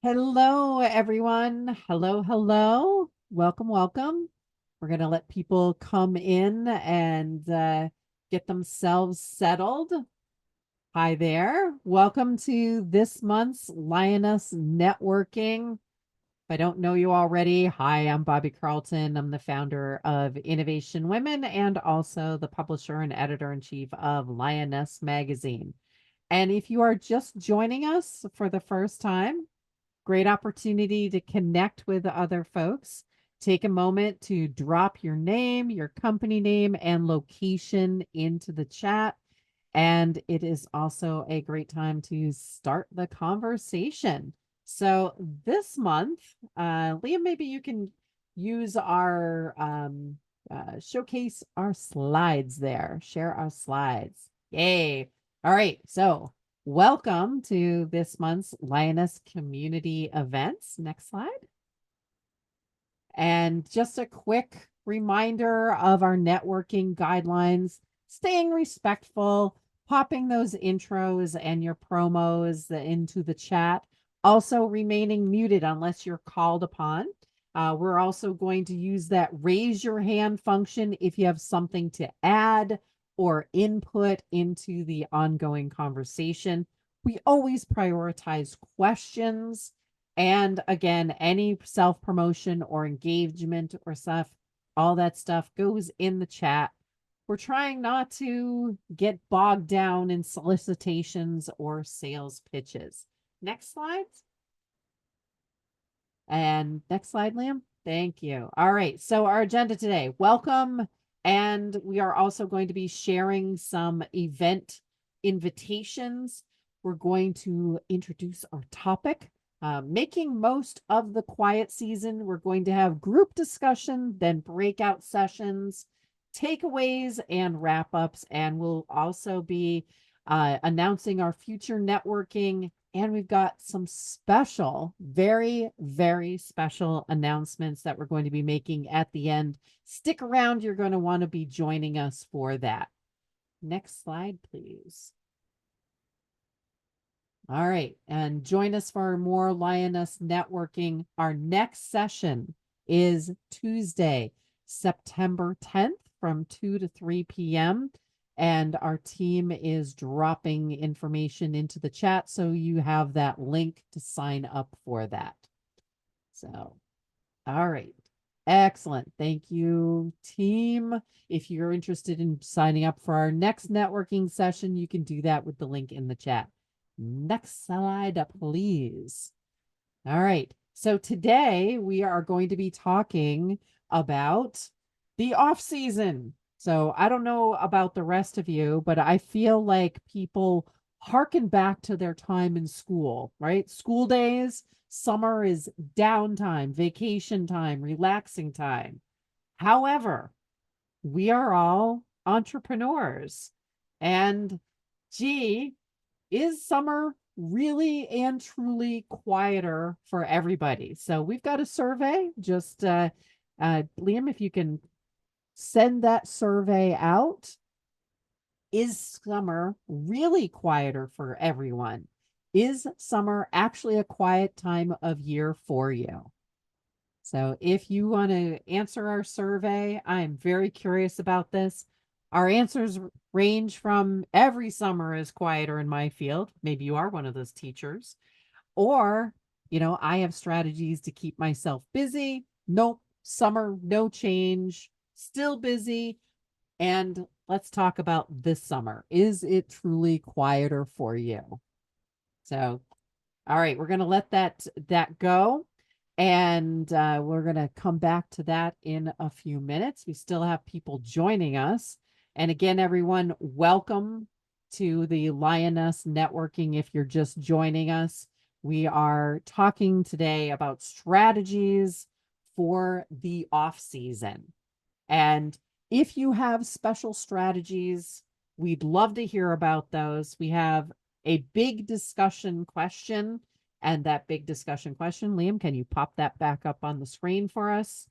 Hello, everyone. Hello, hello. Welcome, welcome. We're going to let people come in and get themselves settled. Hi there. Welcome to this month's Lioness Networking. If I don't know you already, hi, I'm Bobby Carlton. I'm the founder of Innovation Women and also the publisher and editor-in-chief of Lioness Magazine. And if you are just joining us for the first time, great opportunity to connect with other folks. Take a moment to drop your name, your company name, and location into the chat. And it is also a great time to start the conversation. So this month, Liam, maybe you can use our showcase our slides there, share our slides. Yay. All right. So welcome to this month's Lioness community events. Next slide. And just a quick reminder of our networking guidelines, staying respectful, popping those intros and your promos into the chat, also remaining muted unless you're called upon. We're also going to use that raise your hand function if you have something to add or input into the ongoing conversation. We always prioritize questions. And again, any self promotion or engagement or stuff, all that stuff goes in the chat. We're trying not to get bogged down in solicitations or sales pitches. Next slide. And next slide, Liam. Thank you. All right. So our agenda today, welcome. And we are also going to be sharing some event invitations. We're going to introduce our topic, making most of the quiet season. We're going to have group discussion, then breakout sessions, takeaways, and wrap ups. And we'll also be announcing our future networking. And we've got some special, very, very special announcements that we're going to be making at the end. Stick around. You're going to want to be joining us for that. Next slide, please. All right. And join us for more Lioness networking. Our next session is Tuesday, September 10th from 2 to 3 p.m. And our team is dropping information into the chat. So you have that link to sign up for that. So, all right. Excellent. Thank you, team. If you're interested in signing up for our next networking session, you can do that with the link in the chat. Next slide, please. All right. So today we are going to be talking about the off season. So I don't know about the rest of you, but I feel like people harken back to their time in school, right? School days, summer is downtime, vacation time, relaxing time. However, we are all entrepreneurs. And gee, is summer really and truly quieter for everybody? So we've got a survey. Just Liam, if you can send that survey out. Is summer really quieter for everyone? Is summer actually a quiet time of year for you? So if you want to answer our survey, I'm very curious about this. Our answers range from every summer is quieter in my field. Maybe you are one of those teachers. Or, I have strategies to keep myself busy. Nope, summer, no change, still busy. And let's talk about this summer. Is it truly quieter for you? So, all right, we're going to let that go. And we're going to come back to that in a few minutes. We still have people joining us. And again, everyone, welcome to the Lioness Networking. If you're just joining us, we are talking today about strategies for the off season. And if you have special strategies, we'd love to hear about those. We have a big discussion question. And that big discussion question, Liam, can you pop that back up on the screen for us?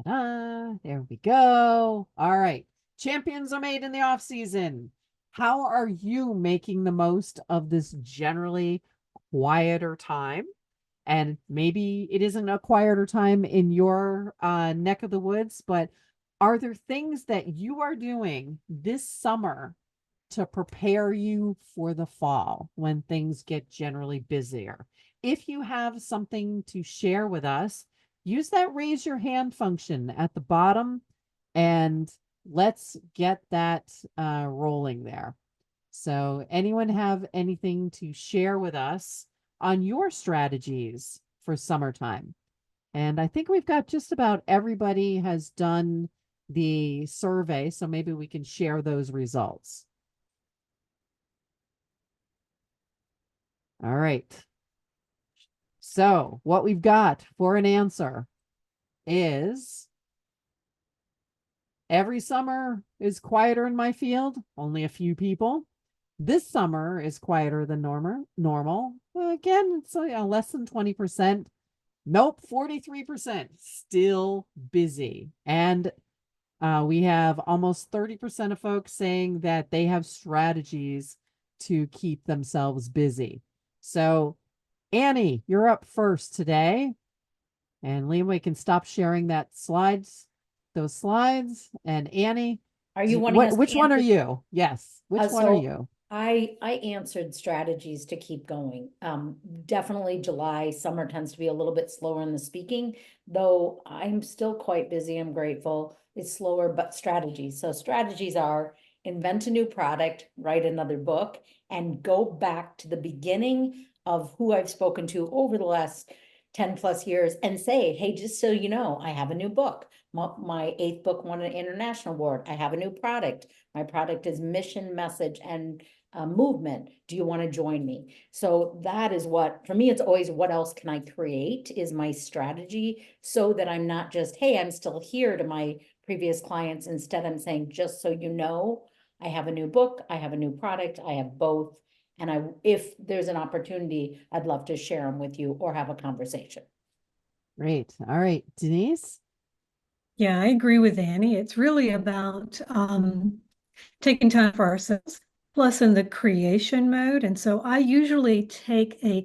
Ta-da! There we go. All right. Champions are made in the off season. how are you making the most of this generally quieter time? And maybe it isn't a quieter time in your neck of the woods, but are there things that you are doing this summer to prepare you for the fall when things get generally busier? If you have something to share with us, use that raise your hand function at the bottom and let's get that rolling there. So, anyone have anything to share with us on your strategies for summertime? And I think we've got just about everybody has done the survey, so maybe we can share those results. All right. So, what we've got for an answer is every summer is quieter in my field, only a few people. This summer is quieter than normal. Well, again, it's less than 20%. Nope, 43%. Still busy. And we have almost 30% of folks saying that they have strategies to keep themselves busy. So, Annie, you're up first today. And Liam, we can stop sharing those slides. And Annie, Are you wanting us which to one are answer? you? Yes. Which one are you? I answered strategies to keep going. Definitely July, summer tends to be a little bit slower in the speaking, though I'm still quite busy. I'm grateful. It's slower, but strategies. So strategies are invent a new product, write another book, and go back to the beginning of who I've spoken to over the last 10 plus years and say, hey, just so you know, I have a new book. My eighth book won an international award. I have a new product. My product is mission, message, and movement. Do you want to join me? So that is what, for me, it's always what else can I create is my strategy so that I'm not just, hey, I'm still here to my previous clients. Instead, I'm saying, just so you know, I have a new book, I have a new product, I have both. And if there's an opportunity, I'd love to share them with you or have a conversation. Great. All right, Denise. Yeah, I agree with Annie. It's really about taking time for ourselves, plus in the creation mode. And so I usually take a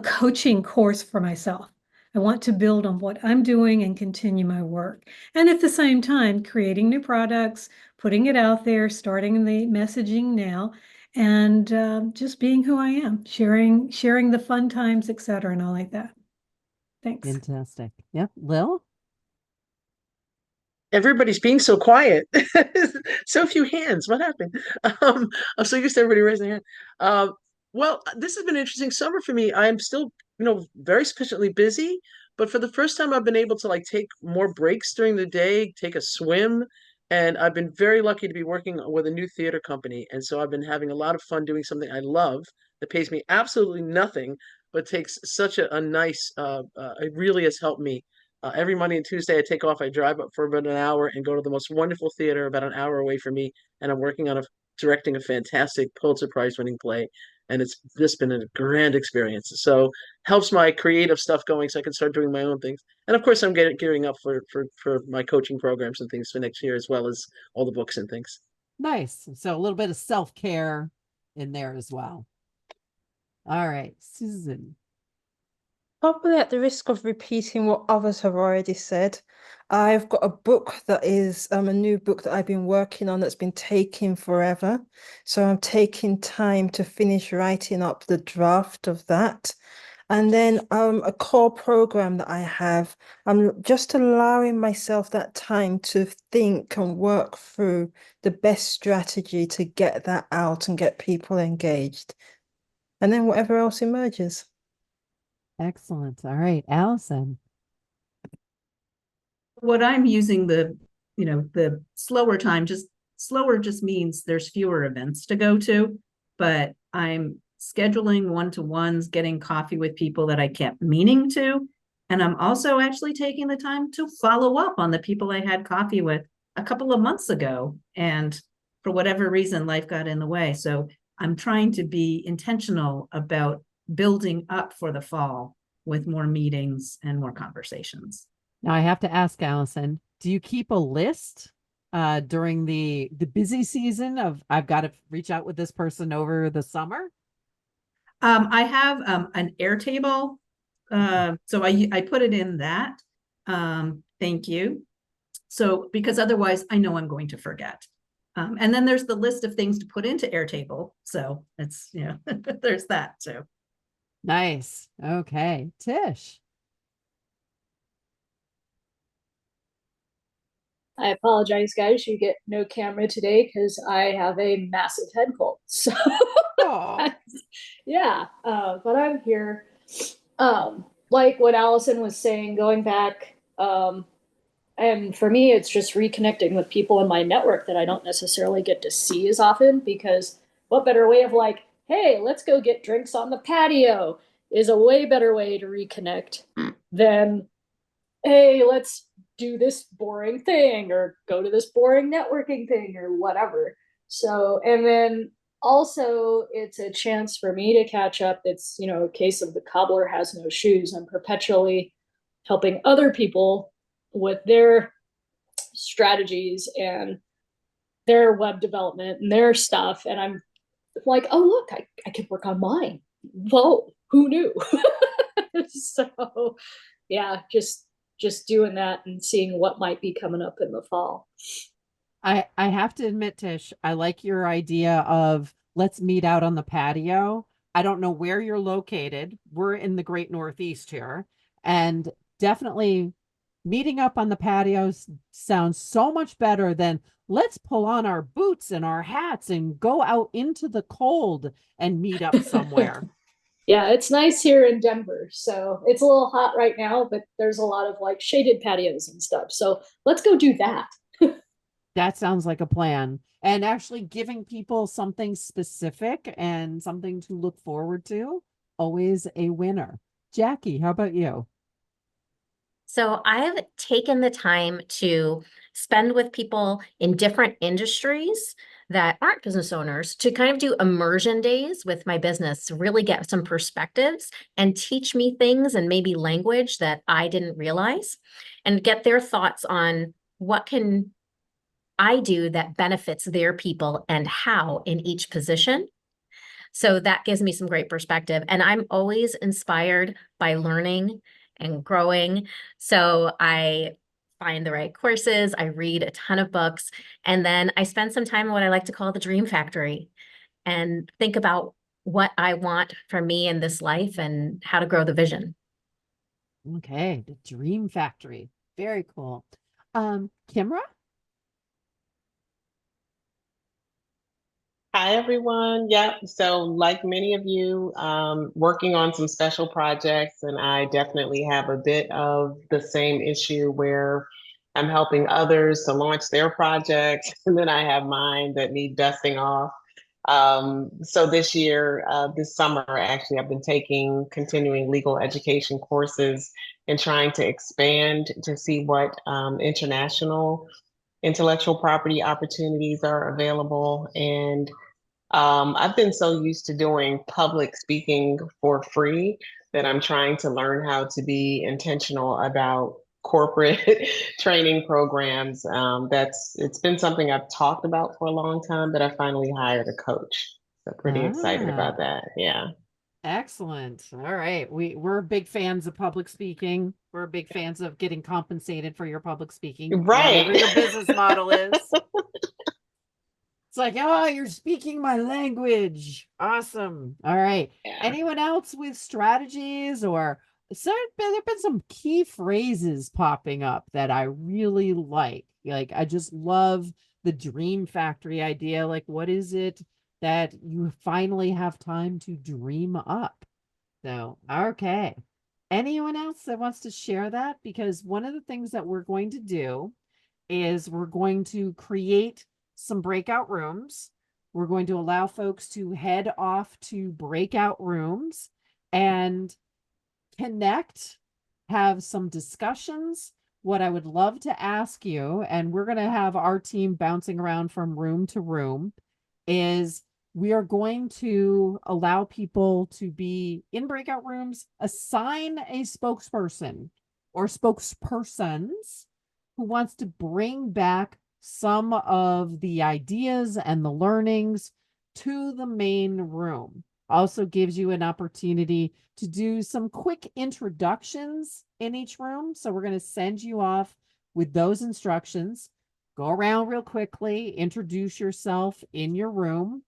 coaching course for myself. I want to build on what I'm doing and continue my work. And at the same time, creating new products, putting it out there, starting the messaging now, and just being who I am, sharing the fun times, et cetera, and all like that. Thanks. Fantastic. Yep. Lil? Everybody's being so quiet. So few hands. What happened? I'm so used to everybody raising their hand. Well, this has been an interesting summer for me. I'm still, very sufficiently busy, but for the first time, I've been able to like take more breaks during the day, take a swim, and I've been very lucky to be working with a new theater company. And so I've been having a lot of fun doing something I love that pays me absolutely nothing, but takes such a nice. It really has helped me every Monday and Tuesday, I take off. I drive up for about an hour and go to the most wonderful theater about an hour away from me. And I'm working on directing a fantastic Pulitzer Prize winning play. And it's just been a grand experience. So helps my creative stuff going so I can start doing my own things. And of course, I'm gearing up for my coaching programs and things for next year, as well as all the books and things. Nice. So a little bit of self-care in there as well. All right, Susan. Probably at the risk of repeating what others have already said, I've got a book that is a new book that I've been working on that's been taking forever. So I'm taking time to finish writing up the draft of that. And then a core program that I have, I'm just allowing myself that time to think and work through the best strategy to get that out and get people engaged. And then whatever else emerges. Excellent. All right, Allison. What I'm using the slower time, just slower just means there's fewer events to go to, but I'm scheduling one-to-ones, getting coffee with people that I kept meaning to. And I'm also actually taking the time to follow up on the people I had coffee with a couple of months ago. And for whatever reason, life got in the way. So I'm trying to be intentional about building up for the fall with more meetings and more conversations. Now I have to ask Allison, do you keep a list during the busy season of I've got to reach out with this person over the summer? I have an Airtable. So I put it in that. Thank you. So because otherwise I know I'm going to forget. And then there's the list of things to put into Airtable. So it's, there's that too. Nice. Okay. Tish. I apologize, guys. You get no camera today because I have a massive head cold. So, Oh, yeah, but I'm here. Like what Allison was saying, going back, and for me, it's just reconnecting with people in my network that I don't necessarily get to see as often because what better way of like, hey, let's go get drinks on the patio is a way better way to reconnect than hey, let's do this boring thing or go to this boring networking thing or whatever. So, and then also it's a chance for me to catch up. It's, a case of the cobbler has no shoes. I'm perpetually helping other people with their strategies and their web development and their stuff. And I'm like, oh, look, I can work on mine. Whoa, who knew? So yeah, just doing that and seeing what might be coming up in the fall. I have to admit, Tish, I like your idea of let's meet out on the patio. I don't know where you're located. We're in the Great Northeast here, and definitely meeting up on the patios sounds so much better than let's pull on our boots and our hats and go out into the cold and meet up somewhere. Yeah, it's nice here in Denver. So it's a little hot right now, but there's a lot of like shaded patios and stuff. So let's go do that. That sounds like a plan. And actually giving people something specific and something to look forward to, always a winner. Jackie, how about you? So I've taken the time to spend with people in different industries that aren't business owners to kind of do immersion days with my business to really get some perspectives and teach me things and maybe language that I didn't realize and get their thoughts on what can I do that benefits their people and how in each position. So that gives me some great perspective. And I'm always inspired by learning and growing. So I find the right courses, I read a ton of books, and then I spend some time in what I like to call the dream factory and think about what I want for me in this life and how to grow the vision. Okay, the Dream Factory. Very cool. Kimra? Hi, everyone. Yep. So, like many of you, working on some special projects, and I definitely have a bit of the same issue where I'm helping others to launch their projects, and then I have mine that need dusting off. So this year, this summer, actually, I've been taking continuing legal education courses and trying to expand to see what international intellectual property opportunities are available. And I've been so used to doing public speaking for free that I'm trying to learn how to be intentional about corporate training programs. It's been something I've talked about for a long time, but I finally hired a coach. So pretty excited Ah, about that. Yeah. excellent. All right. We're big fans of public speaking. We're big fans of getting compensated for your public speaking, whatever your Right. business model is. It's like, oh, you're speaking my language. Awesome. All right. Yeah. Anyone else with strategies or there have been some key phrases popping up that I really like. Like, I just love the dream factory idea. Like, what is it that you finally have time to dream up? So, okay. Anyone else that wants to share that? Because one of the things that we're going to do is we're going to create some breakout rooms. We're going to allow folks to head off to breakout rooms and connect, have some discussions. What I would love to ask you, and we're going to have our team bouncing around from room to room, is we are going to allow people to be in breakout rooms, assign a spokesperson or spokespersons who wants to bring back some of the ideas and the learnings to the main room. Also gives you an opportunity to do some quick introductions in each room. So we're going to send you off with those instructions. Go around real quickly, introduce yourself in your room,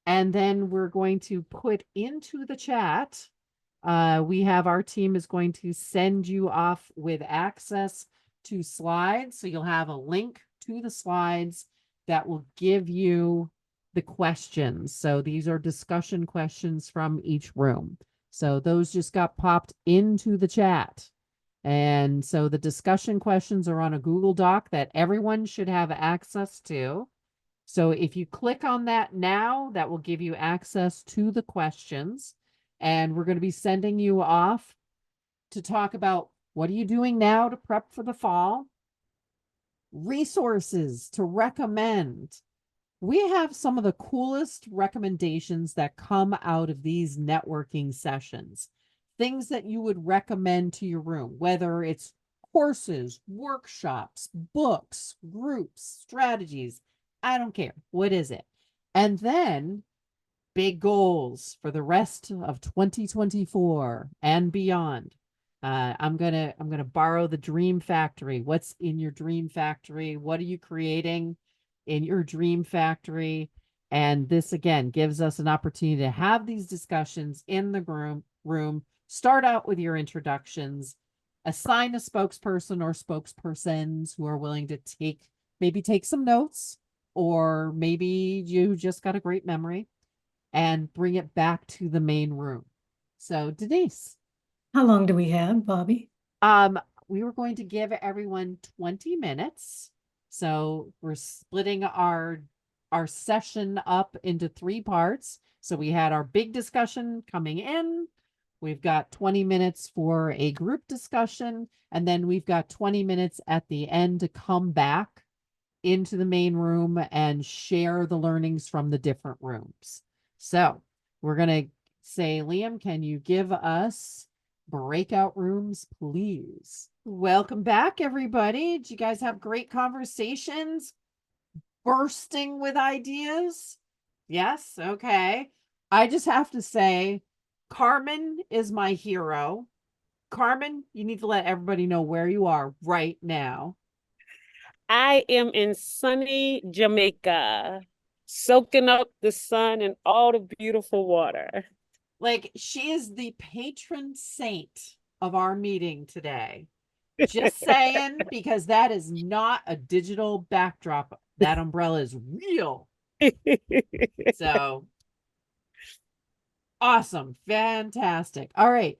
and then we're going to put into the chat. Our team is going to send you off with access to slides. So you'll have a link to the slides that will give you the questions. So these are discussion questions from each room. So those just got popped into the chat. And so the discussion questions are on a Google Doc that everyone should have access to. So if you click on that now, that will give you access to the questions. And we're going to be sending you off to talk about what are you doing now to prep for the fall, resources to recommend. We have some of the coolest recommendations that come out of these networking sessions, things that you would recommend to your room, whether it's courses, workshops, books, groups, strategies. I don't care. What is it? And then big goals for the rest of 2024 and beyond. I'm gonna borrow the Dream Factory. What's in your Dream Factory? What are you creating in your Dream Factory? And this again gives us an opportunity to have these discussions in the room. Start out with your introductions, assign a spokesperson or spokespersons who are willing to maybe take some notes, or maybe you just got a great memory, and bring it back to the main room. So Denise. How long do we have, Bobby? We were going to give everyone 20 minutes. So we're splitting our session up into 3 parts. So we had our big discussion coming in. We've got 20 minutes for a group discussion, and then we've got 20 minutes at the end to come back into the main room and share the learnings from the different rooms. So we're going to say, Liam, can you give us breakout rooms, please? Welcome back, everybody. Did you guys have great conversations? Bursting with ideas? Yes? Okay. I just have to say, Carmen is my hero. Carmen, you need to let everybody know where you are right now. I am in sunny Jamaica, soaking up the sun and all the beautiful water. Like, she is the patron saint of our meeting today. Just saying, because that is not a digital backdrop. That umbrella is real. So awesome. Fantastic. All right.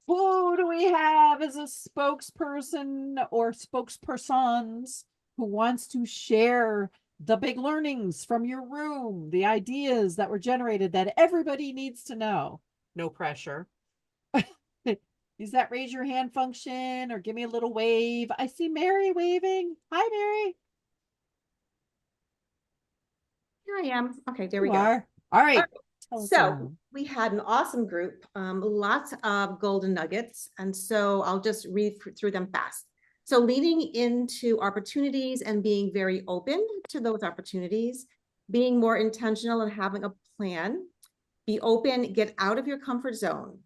Who do we have as a spokesperson or spokespersons who wants to share the big learnings from your room, the ideas that were generated that everybody needs to know? No pressure. Use that raise your hand function or give me a little wave. I see Mary waving. Hi, Mary. Here I am. Okay, there we You go. are. All right. So we had an awesome group, lots of golden nuggets. And so I'll just read through them fast. So leaning into opportunities and being very open to those opportunities, being more intentional and having a plan, be open, get out of your comfort zone,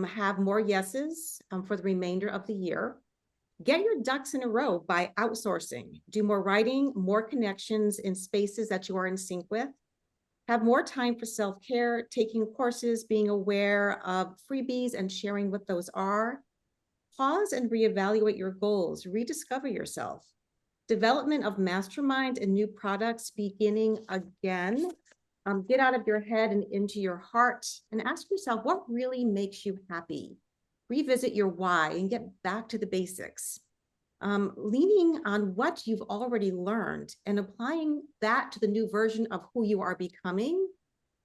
have more yeses for the remainder of the year. Get your ducks in a row by outsourcing, do more writing, more connections in spaces that you are in sync with. Have more time for self-care, taking courses, being aware of freebies and sharing what those are. Pause and reevaluate your goals, rediscover yourself. Development of masterminds and new products beginning again. Get out of your head and into your heart and ask yourself what really makes you happy. Revisit your why and get back to the basics. Leaning on what you've already learned and applying that to the new version of who you are becoming.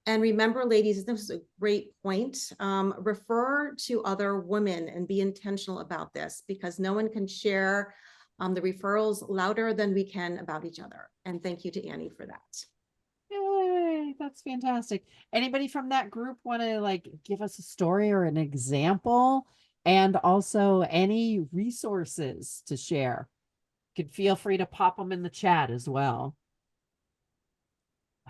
And remember, ladies, this is a great point. Refer to other women and be intentional about this, because no one can share the referrals louder than we can about each other. And thank you to Annie for that. Yay, that's fantastic. Anybody from that group want to give us a story or an example, and also any resources to share? You can feel free to pop them in the chat as well.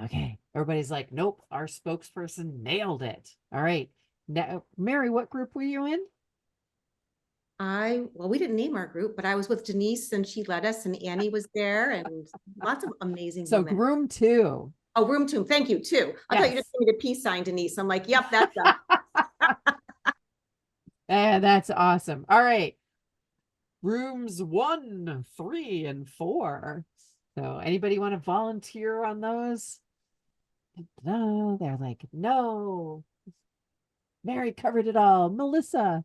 Okay, everybody's like, nope, our spokesperson nailed it. All right. Now, Mary, what group were you in? Well, we didn't name our group, but I was with Denise and she led us, and Annie was there, and lots of amazing So women. room 2. Oh, room 2. Thank you, too. I thought you just gave me the peace sign, Denise. I'm like, yep, that's us. That's awesome. All right. Rooms 1, 3, and 4. So anybody want to volunteer on those? No, they're like, no. Mary covered it all. Melissa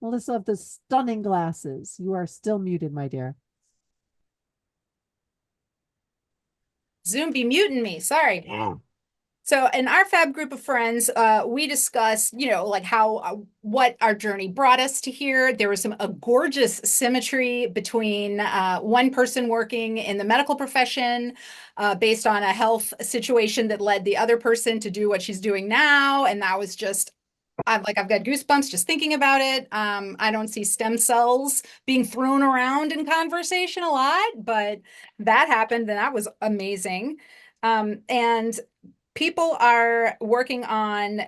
of the stunning glasses. You are still muted, my dear. Zoom be muting me. Sorry. Yeah. So in our fab group of friends, we discussed, like how what our journey brought us to here. There was a gorgeous symmetry between one person working in the medical profession based on a health situation that led the other person to do what she's doing now. And that was just, I've got goosebumps just thinking about it. I don't see stem cells being thrown around in conversation a lot, but that happened and that was amazing. And people are working on,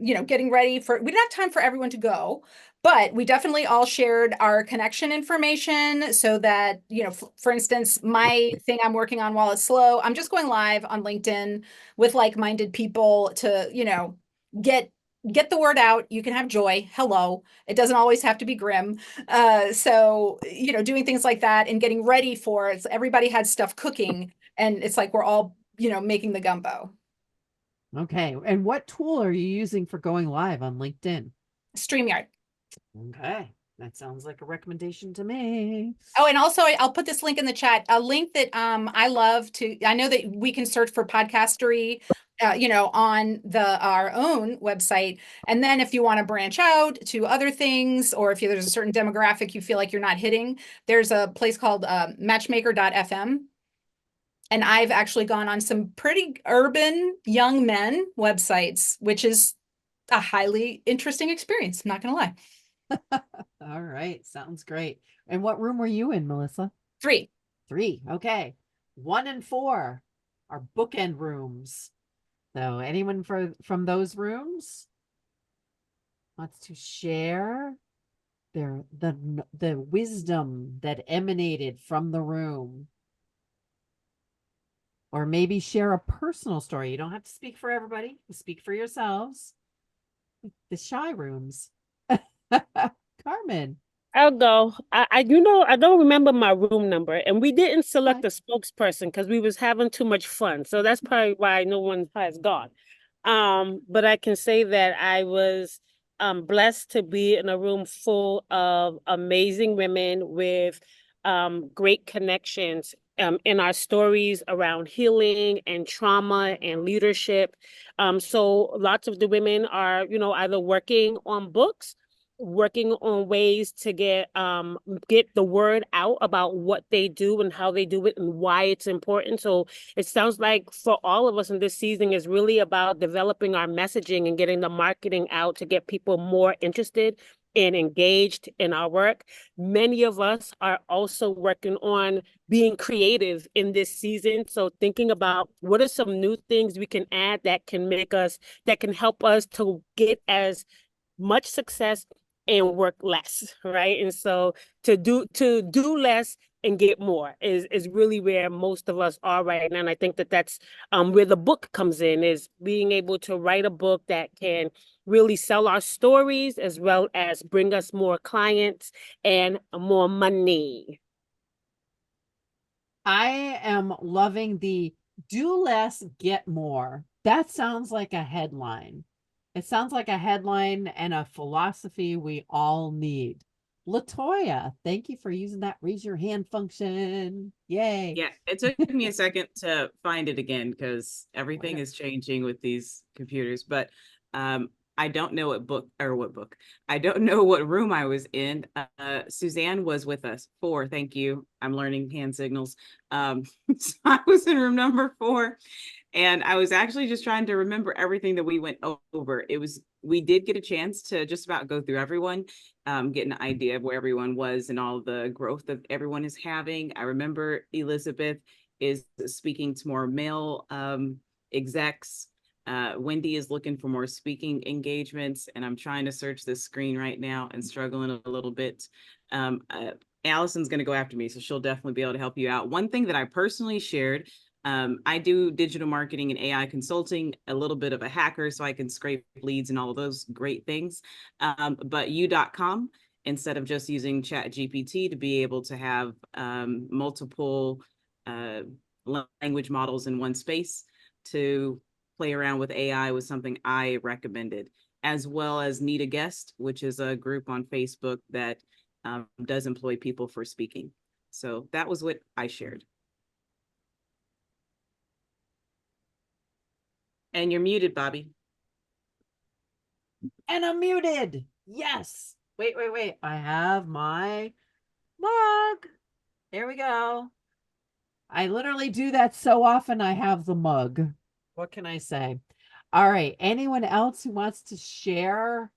getting ready for, we didn't have time for everyone to go, but we definitely all shared our connection information so that, for instance, my thing I'm working on while it's slow, I'm just going live on LinkedIn with like-minded people to, get the word out. You can have joy. Hello. It doesn't always have to be grim. So, doing things like that and getting ready for it. Everybody had stuff cooking and it's like we're all, making the gumbo. Okay. And what tool are you using for going live on LinkedIn? StreamYard. Okay. That sounds like a recommendation to me. Oh, and also I'll put this link in the chat, a link that I love to, I know that we can search for podcastery, on our own website. And then if you want to branch out to other things, or if there's a certain demographic you feel like you're not hitting, there's a place called matchmaker.fm. And I've actually gone on some pretty urban young men websites, which is a highly interesting experience. I'm not going to lie. All right. Sounds great. And what room were you in, Melissa? 3. 3. Okay. 1 and 4 are bookend rooms. So anyone from those rooms wants to share the wisdom that emanated from the room? Or maybe share a personal story. You don't have to speak for everybody. Speak for yourselves. The shy rooms. Carmen. I'll go. I don't remember my room number, and we didn't select a spokesperson because we was having too much fun. So that's probably why no one has gone. But I can say that I was blessed to be in a room full of amazing women with great connections in our stories around healing and trauma and leadership. So lots of the women are, either working on books, working on ways to get the word out about what they do and how they do it and why it's important. So it sounds like for all of us in this season is really about developing our messaging and getting the marketing out to get people more interested and engaged in our work. Many of us are also working on being creative in this season. So thinking about what are some new things we can add that can help us to get as much success and work less, right? And so to do less and get more is really where most of us are right now. And I think that's where the book comes in, is being able to write a book that can really sell our stories as well as bring us more clients and more money. I am loving the do less, get more. That sounds like a headline. It sounds like a headline and a philosophy we all need. Latoya, thank you for using that raise your hand function. Yay. Yeah, it took me a second to find it again because everything is changing with these computers. But I don't know I don't know what room I was in. Suzanne was with us. 4, thank you. I'm learning hand signals. So I was in room number 4. And I was actually just trying to remember everything that we went over. It was we did get a chance to just about go through everyone, get an idea of where everyone was and all the growth that everyone is having. I remember Elizabeth is speaking to more male execs. Wendy is looking for more speaking engagements, and I'm trying to search this screen right now and struggling a little bit. Allison's going to go after me, so she'll definitely be able to help you out. One thing that I personally shared, I do digital marketing and AI consulting, a little bit of a hacker, so I can scrape leads and all of those great things. But U.com, instead of just using ChatGPT to be able to have multiple language models in one space to play around with AI was something I recommended, as well as Need a Guest, which is a group on Facebook that does employ people for speaking. So that was what I shared. And you're muted, Bobby. And I'm muted. Yes. Wait. I have my mug. There we go. I literally do that so often. I have the mug. What can I say? All right. Anyone else who wants to share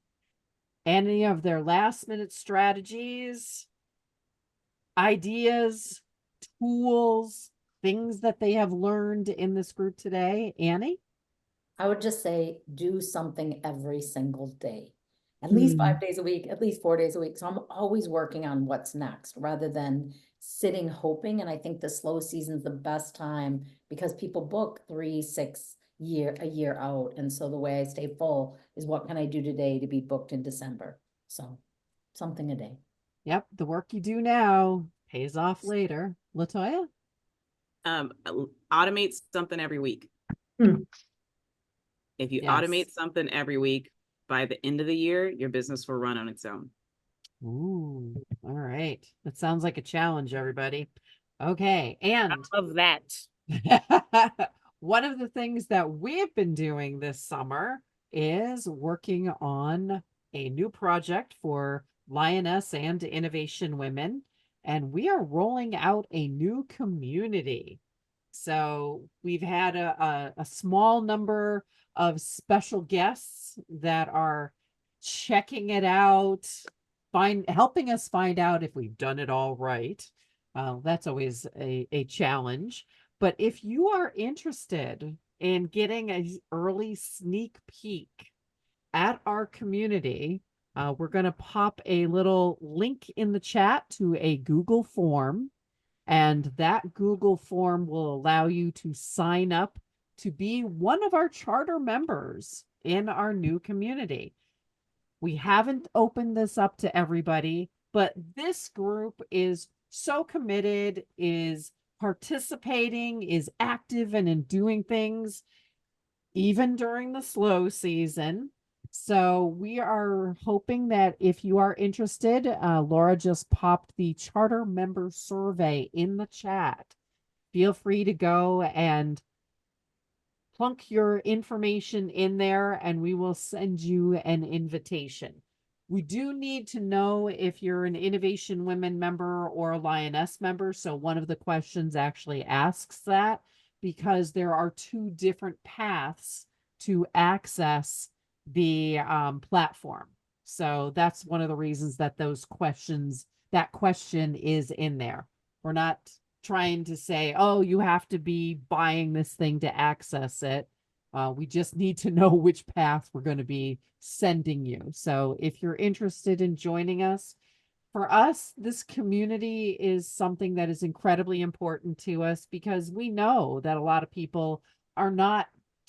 any of their last minute strategies, ideas, tools, things that they have learned in this group today? Annie? I would just say do something every single day, at least 5 days a week, at least 4 days a week. So I'm always working on what's next rather than sitting hoping. And I think the slow season is the best time because people book 3, 6 a year out. And so the way I stay full is what can I do today to be booked in December? So something a day. Yep. The work you do now pays off later. Latoya? Automate something every week. If you automate something every week, by the end of the year, your business will run on its own. Ooh, all right. That sounds like a challenge, everybody. Okay. And of that. one of the things that we've been doing this summer is working on a new project for Lioness and Innovation Women. And we are rolling out a new community. So we've had a small number of special guests that are checking it out, helping us find out if we've done it all right. That's always a challenge. But if you are interested in getting an early sneak peek at our community, we're going to pop a little link in the chat to a Google form. And that Google form will allow you to sign up to be one of our charter members in our new community. We haven't opened this up to everybody, but this group is so committed, is participating, is active and in doing things, even during the slow season. So we are hoping that if you are interested, Laura just popped the charter member survey in the chat. Feel free to go and plunk your information in there and we will send you an invitation. We do need to know if you're an Innovation Women member or a Lioness member. So one of the questions actually asks that because there are 2 different paths to access the platform. So that's one of the reasons that that question is in there. We're not trying to say, oh, you have to be buying this thing to access it. We just need to know which path we're going to be sending you. So if you're interested in joining us, for us, this community is something that is incredibly important to us because we know that a lot of people are not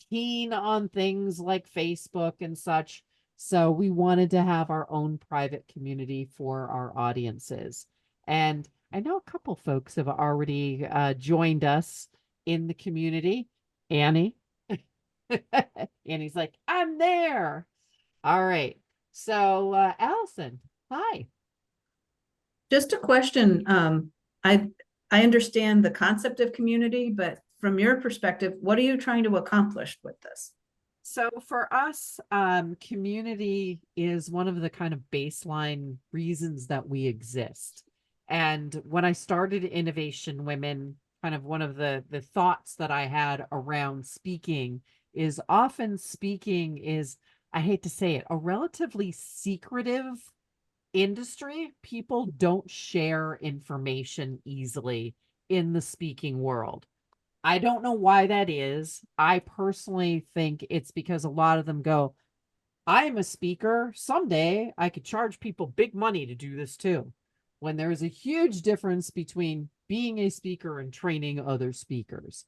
keen on things like Facebook and such. So we wanted to have our own private community for our audiences. And I know a couple folks have already joined us in the community. Annie. Annie's like, I'm there. All right. So Allison, hi. Just a question. I understand the concept of community, but from your perspective, what are you trying to accomplish with this? So for us, community is one of the kind of baseline reasons that we exist. And when I started Innovation Women, kind of one of the thoughts that I had around speaking is often speaking is I hate to say it, a relatively secretive industry. People don't share information easily in the speaking world. I don't know why that is. I personally think it's because a lot of them go, I'm a speaker. Someday I could charge people big money to do this too. When there's a huge difference between being a speaker and training other speakers.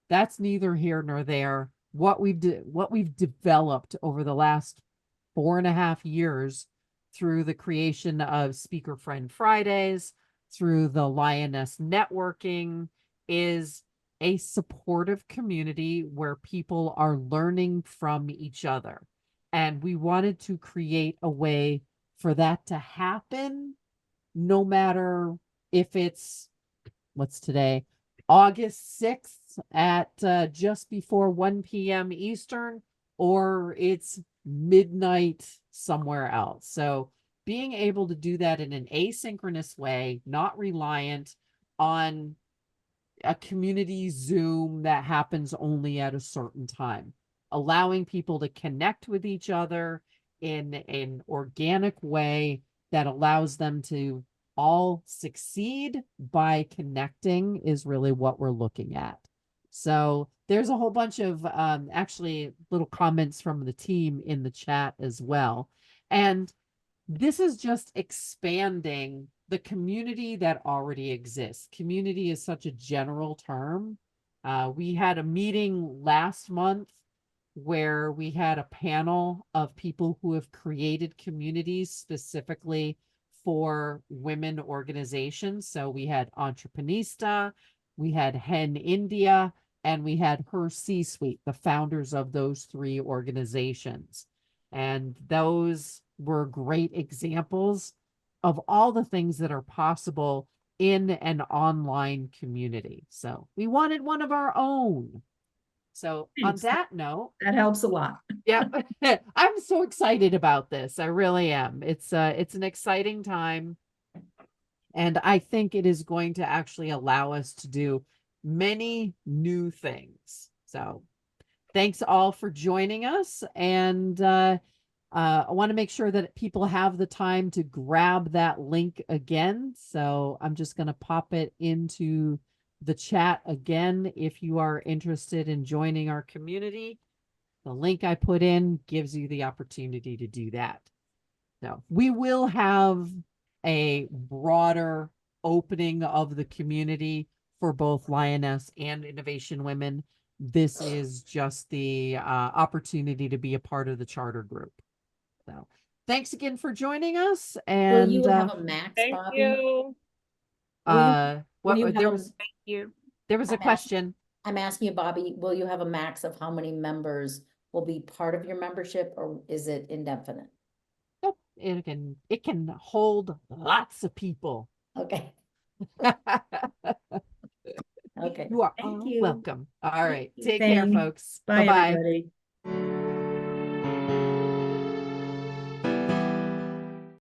That's neither here nor there. What we've developed over the last 4.5 years through the creation of Speaker Friend Fridays, through the Lioness networking, is a supportive community where people are learning from each other. And we wanted to create a way for that to happen, no matter if it's, what's today, August 6th at just before 1 p.m. Eastern, or it's midnight somewhere else. So being able to do that in an asynchronous way, not reliant on a community Zoom that happens only at a certain time, allowing people to connect with each other in an organic way that allows them to all succeed by connecting is really what we're looking at. So there's a whole bunch of actually little comments from the team in the chat as well. And this is just expanding the community that already exists. Community is such a general term. We had a meeting last month where we had a panel of people who have created communities specifically for women organizations. So we had Entreprenista, we had Hen India, and we had Her C-Suite, the founders of those 3 organizations. And those were great examples of all the things that are possible in an online community. So we wanted one of our own. So on Thanks. that note, That helps a lot. yeah, I'm so excited about this. I really am. It's an exciting time. And I think it is going to actually allow us to do many new things. So thanks all for joining us. And I want to make sure that people have the time to grab that link again. So I'm just going to pop it into the chat again. If you are interested in joining our community, the link I put in gives you the opportunity to do that. So we will have a broader opening of the community for both Lioness and Innovation Women. This is just the opportunity to be a part of the charter group. So thanks again for joining us. Will And you have a max, Thank Bobby? you. Will you there have was Thank you. there was a I'm asking- question. I'm asking you, Bobby, will you have a max of how many members will be part of your membership, or is it indefinite? Nope, it can hold lots of people. Okay, okay. You are Thank all you. welcome. All right. you. Take care, Thanks. folks. Bye, Bye-bye. everybody.